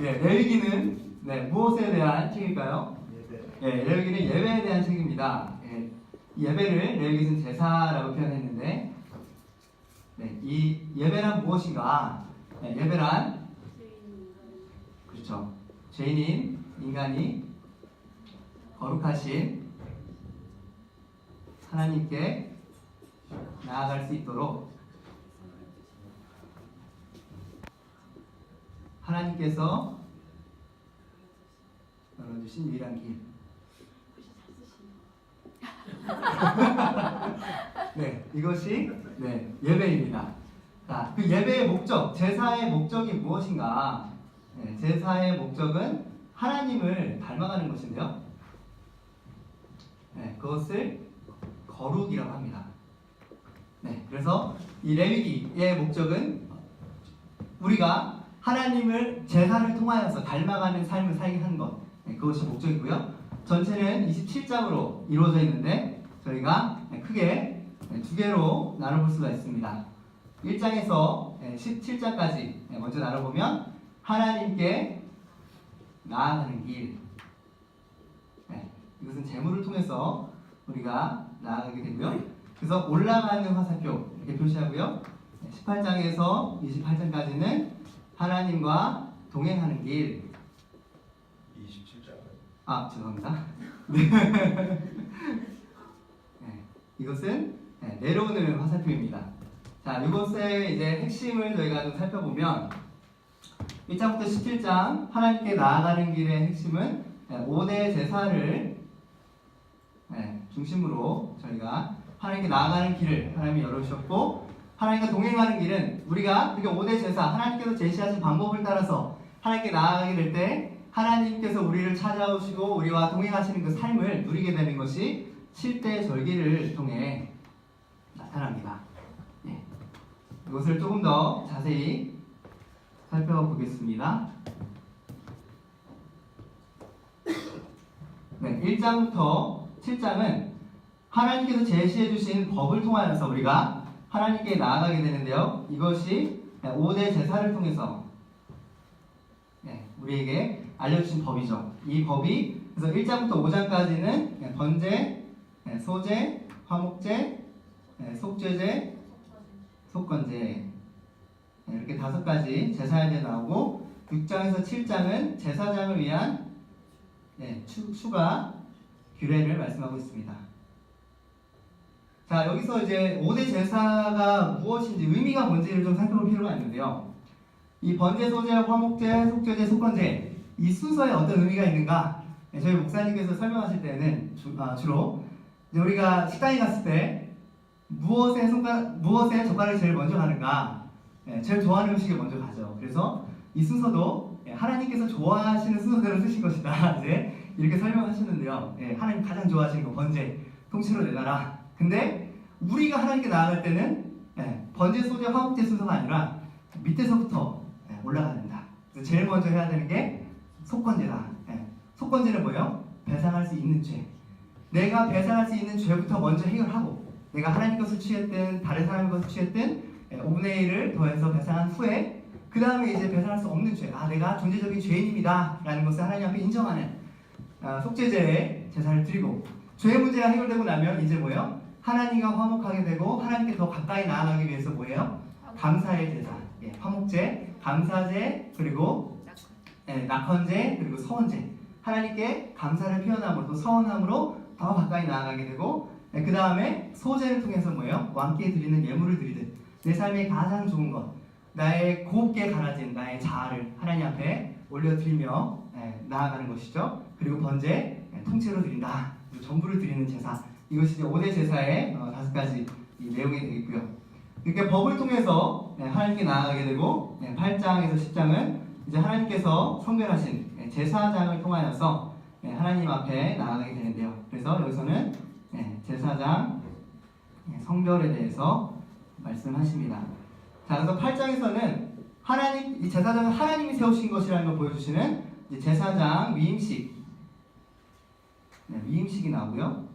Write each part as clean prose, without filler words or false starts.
레위기는 무엇에 대한 책일까요? 레위기는 예배에 대한 책입니다. 예배를 레위기는 제사라고 표현했는데, 이 예배란 무엇인가? 예배란 그렇죠. 죄인인 인간이 거룩하신 하나님께 나아갈 수 있도록 하나님께서 열어주신 유일한 길. 이것이 예배입니다. 자, 그 예배의 목적, 제사의 목적이 무엇인가? 제사의 목적은 하나님을 닮아가는 것인데요. 그것을 거룩이라고 합니다. 그래서 이 레위기의 목적은 우리가 하나님을 제사를 통하여서 닮아가는 삶을 살게 하는 것, 그것이 목적이고요. 전체는 27장으로 이루어져 있는데 저희가 크게 두 개로 나눠볼 수가 있습니다. 1장에서 17장까지 먼저 나눠보면 하나님께 나아가는 길, 이것은 제물을 통해서 우리가 나아가게 되고요. 그래서 올라가는 화살표 이렇게 표시하고요. 18장에서 28장까지는 하나님과 동행하는 길. 27장. 죄송합니다. 이것은 내려오는 화살표입니다. 자, 이것의 이제 핵심을 저희가 좀 살펴보면 1장부터 17장 하나님께 나아가는 길의 핵심은 5대 제사를 중심으로 저희가 하나님께 나아가는 길을 하나님이 열어주셨고, 하나님과 동행하는 길은 우리가 그게 5대 제사, 하나님께서 제시하신 방법을 따라서 하나님께 나아가게 될 때 하나님께서 우리를 찾아오시고 우리와 동행하시는 그 삶을 누리게 되는 것이 7대 절기를 통해 나타납니다. 이것을 조금 더 자세히 살펴보겠습니다. 1장부터 7장은 하나님께서 제시해 주신 법을 통하여서 우리가 하나님께 나아가게 되는데요. 이것이 5대 제사를 통해서 우리에게 알려주신 법이죠. 이 법이 그래서 1장부터 5장까지는 번제, 소제, 화목제, 속죄제, 속건제 이렇게 5가지 제사에 대해 나오고, 6장에서 7장은 제사장을 위한 추가 규례를 말씀하고 있습니다. 자, 여기서 이제 5대 제사가 무엇인지, 의미가 뭔지를 좀 살펴볼 필요가 있는데요. 이 번제, 소제, 화목제, 속죄제, 속건제, 이 순서에 어떤 의미가 있는가? 저희 목사님께서 설명하실 때는 주로 이제 우리가 식당에 갔을 때 무엇에 젓가락을 제일 먼저 가는가? 제일 좋아하는 음식을 먼저 가죠. 그래서 이 순서도 하나님께서 좋아하시는 순서대로 쓰신 것이다. 이제 이렇게 설명하시는데요. 하나님 가장 좋아하시는 거 번제, 통째로 내놔라. 근데 우리가 하나님께 나아갈 때는 번제, 소제, 화목제 순서가 아니라 밑에서부터 올라가야 된다. 그래서 제일 먼저 해야 되는 게 속건제다. 속건제는 뭐예요? 배상할 수 있는 죄. 내가 배상할 수 있는 죄부터 먼저 해결하고, 내가 하나님 것을 취했든 다른 사람의 것을 취했든 5분의 1을 더해서 배상한 후에 그 다음에 이제 배상할 수 없는 죄, 내가 존재적인 죄인입니다 라는 것을 하나님 앞에 인정하는 속죄제의 제사를 드리고, 죄의 문제가 해결되고 나면 이제 뭐예요? 하나님과 화목하게 되고 하나님께 더 가까이 나아가기 위해서 뭐예요? 감사의 제사, 화목제, 감사제, 그리고 낙헌제, 그리고 서원제, 하나님께 감사를 표현함으로 또 서원함으로 더 가까이 나아가게 되고, 그 다음에 소제를 통해서 뭐예요? 왕께 드리는 예물을 드리듯 내 삶의 가장 좋은 것, 나의 곱게 갈아진 나의 자아를 하나님 앞에 올려드리며 나아가는 것이죠. 그리고 번제, 통째로 드린다. 전부를 드리는 제사, 이것이 이제 5대 제사의 5가지 내용이 되겠고요. 이렇게 법을 통해서 하나님께 나아가게 되고, 8장에서 10장은 이제 하나님께서 성별하신 제사장을 통하여서 하나님 앞에 나아가게 되는데요. 그래서 여기서는 제사장 성별에 대해서 말씀하십니다. 자, 그래서 8장에서는 이 제사장은 하나님이 세우신 것이라는 걸 보여주시는 이제 제사장 위임식, 위임식이 나오고요.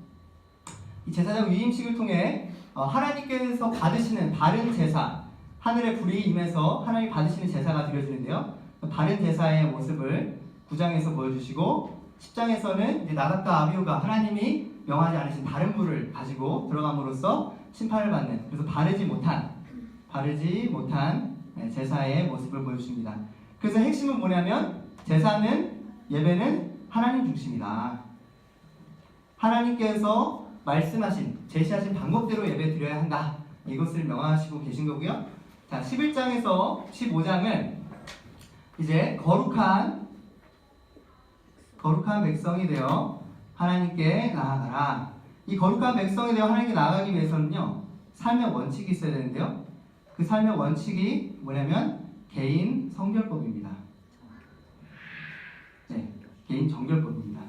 이 제사장 위임식을 통해 하나님께서 받으시는 바른 제사, 하늘의 불이 임해서 하나님이 받으시는 제사가 드려지는데요. 바른 제사의 모습을 9장에서 보여주시고 10장에서는 이제 나답과 아비후가 하나님이 명하지 않으신 다른 불을 가지고 들어감으로써 심판을 받는, 그래서 바르지 못한 제사의 모습을 보여줍니다. 그래서 핵심은 뭐냐면 제사는, 예배는 하나님 중심이다. 하나님께서 말씀하신, 제시하신 방법대로 예배 드려야 한다. 이것을 명하시고 계신 거고요. 자, 11장에서 15장은 이제 거룩한 백성이 되어 하나님께 나아가라. 이 거룩한 백성이 되어 하나님께 나아가기 위해서는요, 삶의 원칙이 있어야 되는데요. 그 삶의 원칙이 뭐냐면 개인 성결법입니다. 네, 개인 정결법입니다.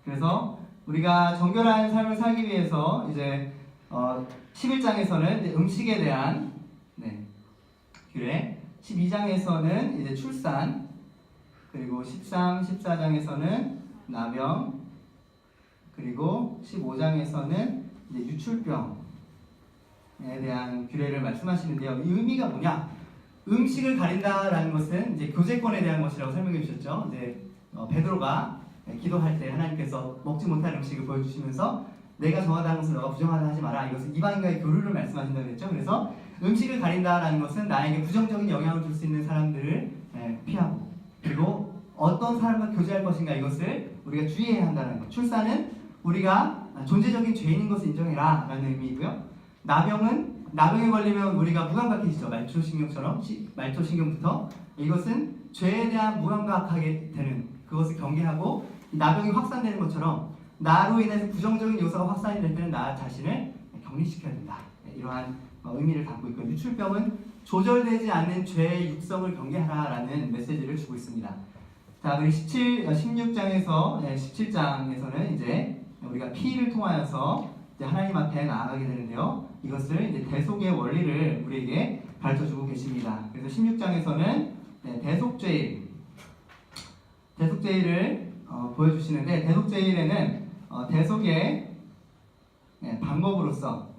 그래서 우리가 정결한 삶을 살기 위해서 이제 11장에서는 음식에 대한 규례, 12장에서는 이제 출산, 그리고 13, 14장에서는 나병, 그리고 15장에서는 이제 유출병에 대한 규례를 말씀하시는데요. 이 의미가 뭐냐? 음식을 가린다라는 것은 이제 교제권에 대한 것이라고 설명해 주셨죠. 이제 베드로가 기도할 때 하나님께서 먹지 못할 음식을 보여주시면서 내가 정하다는 것을 너가 부정하다 하지 마라. 이것은 이방인과의 교류를 말씀하신다고 했죠. 그래서 음식을 가린다라는 것은 나에게 부정적인 영향을 줄 수 있는 사람들을 피하고, 그리고 어떤 사람과 교제할 것인가 이것을 우리가 주의해야 한다는 것. 출산은 우리가 존재적인 죄인인 것을 인정해라 라는 의미이고요. 나병에 걸리면 우리가 무감각해지죠. 말초신경부터 이것은 죄에 대한 무감각하게 되는, 그것을 경계하고 나병이 확산되는 것처럼 나로 인해서 부정적인 요소가 확산이 될 때는 나 자신을 격리시켜야 된다. 이러한 의미를 갖고 있고, 유출병은 조절되지 않는 죄의 육성을 경계하라라는 메시지를 주고 있습니다. 자, 그리고 17장에서는 이제 우리가 피를 통하여서 이제 하나님 앞에 나아가게 되는데요. 이것을 이제 대속의 원리를 우리에게 가르쳐주고 계십니다. 그래서 16장에서는 대속죄일을 보여주시는데, 대속죄일에는 대속의 방법으로서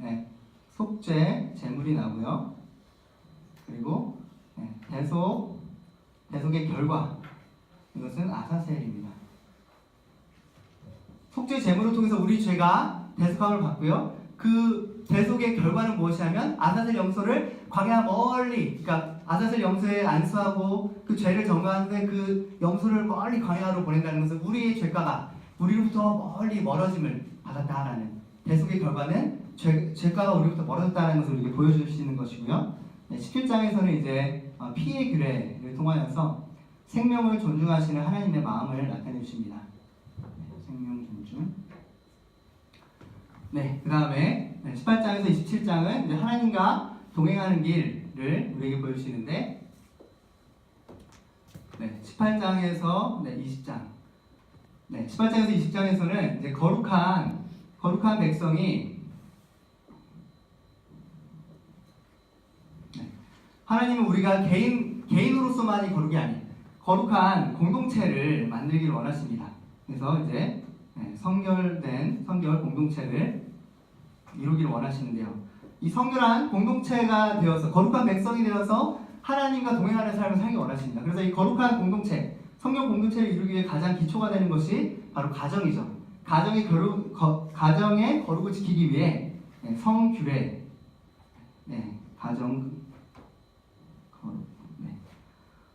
속죄 제물이 나오고요. 그리고 대속의 결과, 이것은 아사셀입니다. 속죄 제물을 통해서 우리 죄가 대속함을 받고요. 그 대속의 결과는 무엇이냐면 아사셀 염소를 광야 멀리, 그러니까 아사셀 염소에 안수하고 그 죄를 정화한 후에 그 염소를 멀리 광야로 보낸다는 것은 우리의 죄가가 우리로부터 멀리 멀어짐을 받았다라는, 대속의 결과는 죄가가 우리로부터 멀어졌다는 것을 우리에게 보여주시는 것이고요. 17장에서는 이제 피의 규례를 통하여서 생명을 존중하시는 하나님의 마음을 나타내 주십니다. 생명 존중. 그 다음에 18장에서 27장은 이제 하나님과 동행하는 길을 우리에게 보여주시는데, 18장에서 20장, 18장에서 20장에서는 이제 거룩한 백성이, 하나님은 우리가 개인으로서만이 거룩이 아닌 거룩한 공동체를 만들기를 원하십니다. 그래서 이제 성결 공동체를 이루기를 원하시는데요. 이 성결한 공동체가 되어서 거룩한 백성이 되어서 하나님과 동행하는 삶을 살기 원하십니다. 그래서 이 거룩한 공동체, 성결 공동체를 이루기 위해 가장 기초가 되는 것이 바로 가정이죠. 가정의 거룩을 지키기 위해 성규례,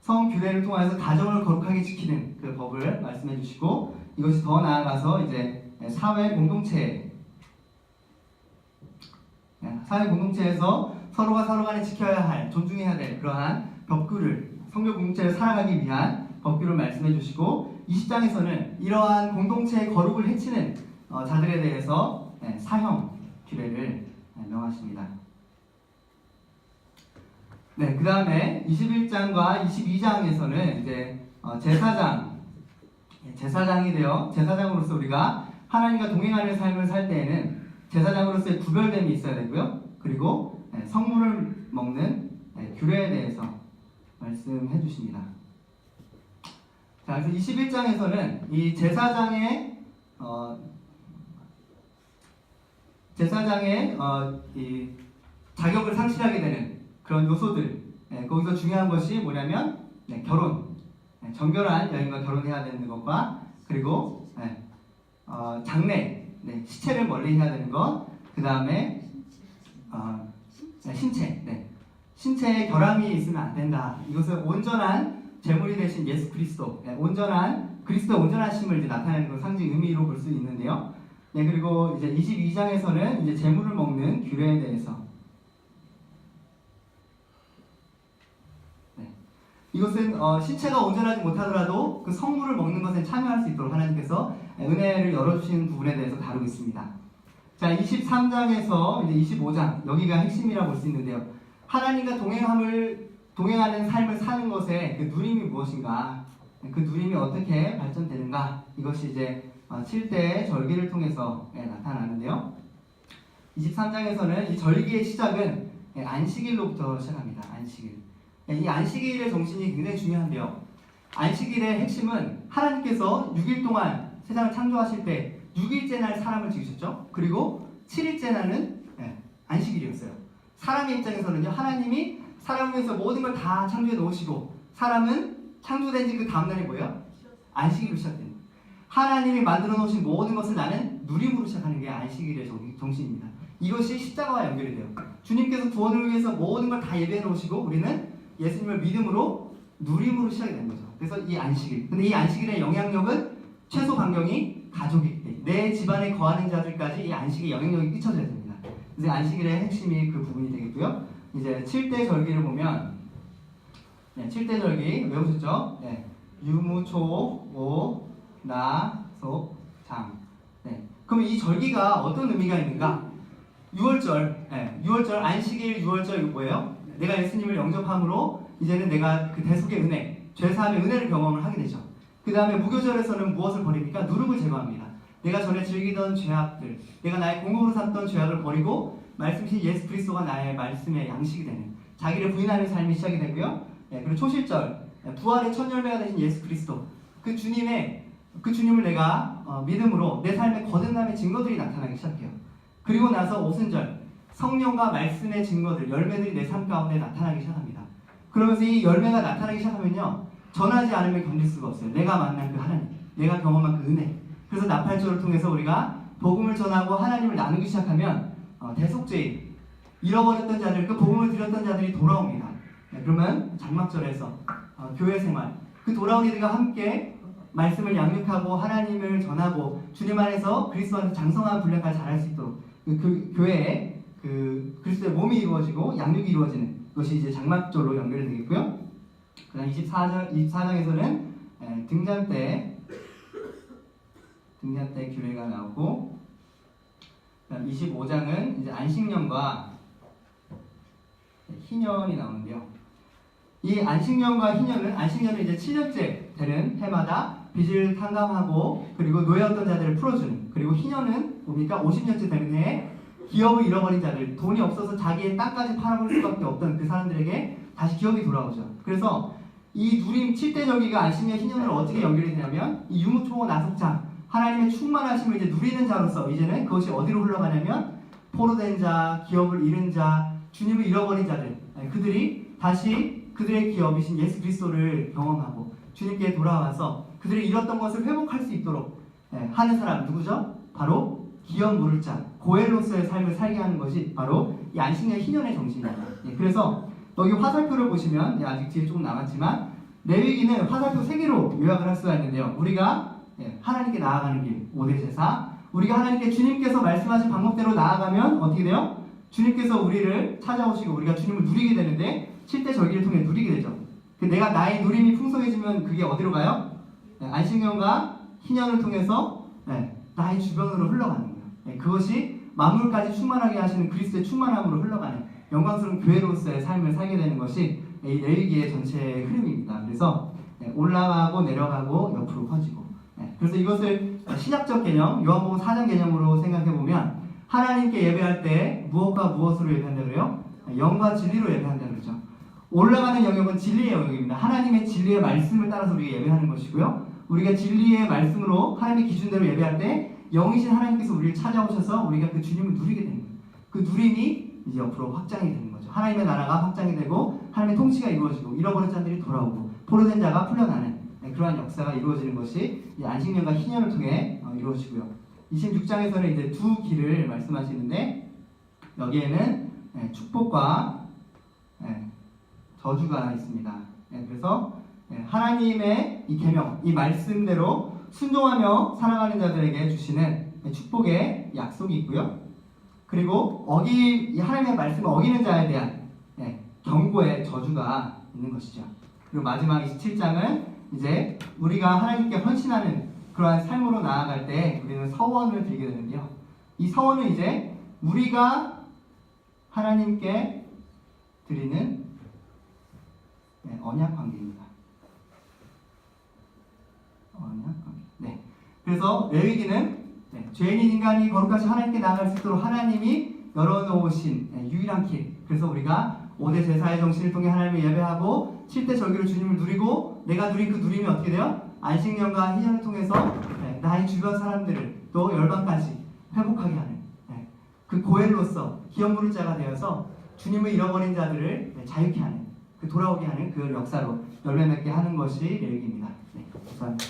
성규례를 통해서 가정을 거룩하게 지키는 그 법을 말씀해 주시고, 이것이 더 나아가서 이제 사회 공동체에서 서로가 서로 간에 지켜야 할, 존중해야 될 그러한 법규를, 성결 공동체를 살아가기 위한 법규를 말씀해 주시고, 20장에서는 이러한 공동체의 거룩을 해치는 자들에 대해서 사형 규례를 명하십니다. 그 다음에 21장과 22장에서는 이제 제사장이 되어 제사장으로서 우리가 하나님과 동행하는 삶을 살 때에는 제사장으로서의 구별됨이 있어야 되고요. 그리고 성물을 먹는 규례에 대해서 말씀해 주십니다. 자, 그래서 21장에서는 이 제사장의 이 자격을 상실하게 되는 그런 요소들, 거기서 중요한 것이 뭐냐면 결혼, 정결한 여인과 결혼해야 되는 것과 그리고 장래, 시체를 멀리 해야 되는 것, 그 다음에 신체에 결함이 있으면 안 된다. 이것은 온전한 제물이 되신 예수 그리스도, 그리스도의 온전하심을 이제 나타내는 그 상징 의미로 볼 수 있는데요. 그리고 이제 22장에서는 이제 제물을 먹는 규례에 대해서 이것은 신체가 온전하지 못하더라도 그 성물을 먹는 것에 참여할 수 있도록 하나님께서 은혜를 열어주시는 부분에 대해서 다루고 있습니다. 자, 23장에서 이제 25장 여기가 핵심이라 볼 수 있는데요. 하나님과 동행하는 삶을 사는 것의 그 누림이 무엇인가, 그 누림이 어떻게 발전되는가, 이것이 이제 7대 절기를 통해서 나타나는데요. 23장에서는 이 절기의 시작은 안식일로부터 시작합니다. 안식일. 이 안식일의 정신이 굉장히 중요한데요. 안식일의 핵심은 하나님께서 6일 동안 세상을 창조하실 때 6일째 날 사람을 지으셨죠. 그리고 7일째 날은 안식일이었어요. 사람의 입장에서는요, 하나님이 사람을 위해서 모든 걸 다 창조해 놓으시고 사람은 창조된 지 그 다음날이 뭐예요? 안식일로 시작됩니다. 하나님이 만들어 놓으신 모든 것을 나는 누림으로 시작하는 게 안식일의 정신입니다. 이것이 십자가와 연결이 돼요. 주님께서 구원을 위해서 모든 걸 다 예배해 놓으시고 우리는 예수님을 믿음으로 누림으로 시작이 되는 거죠. 그래서 이 안식일. 근데 이 안식일의 영향력은 최소 반경이 가족이기 때문에 내 집안에 거하는 자들까지 이 안식의 영향력이 끼쳐져야 됩니다. 그래서 안식일의 핵심이 그 부분이 되겠고요. 이제 7대 절기를 보면 7대 절기 외우셨죠? 유무, 초, 오, 나, 속, 장. 그럼 이 절기가 어떤 의미가 있는가? 6월절, 6월절 안식일 6월절 이거 뭐예요? 내가 예수님을 영접함으로 이제는 내가 그 대속의 은혜, 죄사함의 은혜를 경험을 하게 되죠. 그 다음에 무교절에서는 무엇을 버립니까? 누룩을 제거합니다. 내가 전에 즐기던 죄악들, 내가 나의 공으로 삼던 죄악을 버리고 말씀이신 예수 그리스도가 나의 말씀의 양식이 되는 자기를 부인하는 삶이 시작이 되고요. 그리고 초실절, 부활의 첫 열매가 되신 예수 그리스도, 그 주님을 내가 믿음으로 내 삶의 거듭남의 증거들이 나타나기 시작해요. 그리고 나서 오순절, 성령과 말씀의 증거들, 열매들이 내 삶 가운데 나타나기 시작합니다. 그러면서 이 열매가 나타나기 시작하면요, 전하지 않으면 견딜 수가 없어요. 내가 만난 그 하나님, 내가 경험한 그 은혜. 그래서 나팔절을 통해서 우리가 복음을 전하고 하나님을 나누기 시작하면 대속죄인, 잃어버렸던 자들, 그 복음을 드렸던 자들이 돌아옵니다. 그러면 장막절에서 교회 생활, 그 돌아온 이들과 함께 말씀을 양육하고 하나님을 전하고 주님 안에서 그리스도 안에서 장성한 분량까지 자랄 수 있도록 그 교회에 그 그리스도의 몸이 이루어지고 양육이 이루어지는 것이 이제 장막절로 연결이 되겠고요. 그다음 24장에서는 등잔 때 규례가 나오고, 그다음 25장은 이제 안식년과 희년이 나오는데요. 이 안식년과 희년은, 안식년은 이제 7년째 되는 해마다 빚을 탕감하고 그리고 노예였던 자들을 풀어주는, 그리고 희년은 뭡니까? 50년째 되는 해에 기업을 잃어버린 자들, 돈이 없어서 자기의 땅까지 팔아볼 수밖에 없던 그 사람들에게 다시 기업이 돌아오죠. 그래서 이 누림 7대 절기가 안식년 희년으로 어떻게 연결이 되냐면, 이 유무초고 나속장, 하나님의 충만하심을 이제 누리는 자로서 이제는 그것이 어디로 흘러가냐면 포로된 자, 기업을 잃은 자, 주님을 잃어버린 자들, 그들이 다시 그들의 기업이신 예수 그리스도를 경험하고 주님께 돌아와서 그들이 잃었던 것을 회복할 수 있도록 하는 사람 누구죠? 바로 기업 물을 자, 고엘로서의 삶을 살게 하는 것이 바로 이 안식년 희년의 정신입니다. 그래서 여기 화살표를 보시면, 아직 뒤에 조금 남았지만 레위기는 화살표 3개로 요약을 할 수가 있는데요. 우리가 하나님께 나아가는 길, 5대 제사, 우리가 하나님께 주님께서 말씀하신 방법대로 나아가면 어떻게 돼요? 주님께서 우리를 찾아오시고 우리가 주님을 누리게 되는데 7대 절기를 통해 누리게 되죠. 내가 나의 누림이 풍성해지면 그게 어디로 가요? 안식년과 희년을 통해서 나의 주변으로 흘러가는 거예요. 그것이 만물까지 충만하게 하시는 그리스도의 충만함으로 흘러가는 영광스러운 교회로서의 삶을 살게 되는 것이 이 레위기의 전체의 흐름입니다. 그래서 올라가고 내려가고 옆으로 퍼지고, 그래서 이것을 신약적 개념, 요한복음 4장 개념으로 생각해보면 하나님께 예배할 때 무엇과 무엇으로 예배한다고요? 영과 진리로 예배한다고 그러죠. 올라가는 영역은 진리의 영역입니다. 하나님의 진리의 말씀을 따라서 우리가 예배하는 것이고요. 우리가 진리의 말씀으로 하나님의 기준대로 예배할 때 영이신 하나님께서 우리를 찾아오셔서 우리가 그 주님을 누리게 되는 거예요. 그 누림이 이제 옆으로 확장이 되는 거죠. 하나님의 나라가 확장이 되고 하나님의 통치가 이루어지고 잃어버린 자들이 돌아오고 포로된 자가 풀려나는 그러한 역사가 이루어지는 것이 이 안식년과 희년을 통해 이루어지고요. 26장에서는 이제 두 길을 말씀하시는데 여기에는 축복과 저주가 있습니다. 그래서 하나님의 이 계명, 이 말씀대로 순종하며 살아가는 자들에게 주시는 축복의 약속이 있고요. 그리고 하나님의 말씀을 어기는 자에 대한 경고의 저주가 있는 것이죠. 그리고 마지막 27장은 이제 우리가 하나님께 헌신하는 그러한 삶으로 나아갈 때 우리는 서원을 드리게 되는데요. 이 서원은 이제 우리가 하나님께 드리는 언약 관계입니다. 언약 관계. 네. 그래서 레위기는 죄인인 인간이 거룩하신 하나님께 나아갈 수 있도록 하나님이 열어놓으신 유일한 길. 그래서 우리가 5대 제사의 정신을 통해 하나님을 예배하고 7대 절기로 주님을 누리고 내가 누린 그 누림이 어떻게 돼요? 안식년과 희년을 통해서 나의 주변 사람들을 또 열방까지 회복하게 하는 그 고엘로서 기업 누릴 자가 되어서 주님을 잃어버린 자들을 자유케 하는 그 돌아오게 하는 그 역사로 열매 맺게 하는 것이 레위기입니다. 감사합니다.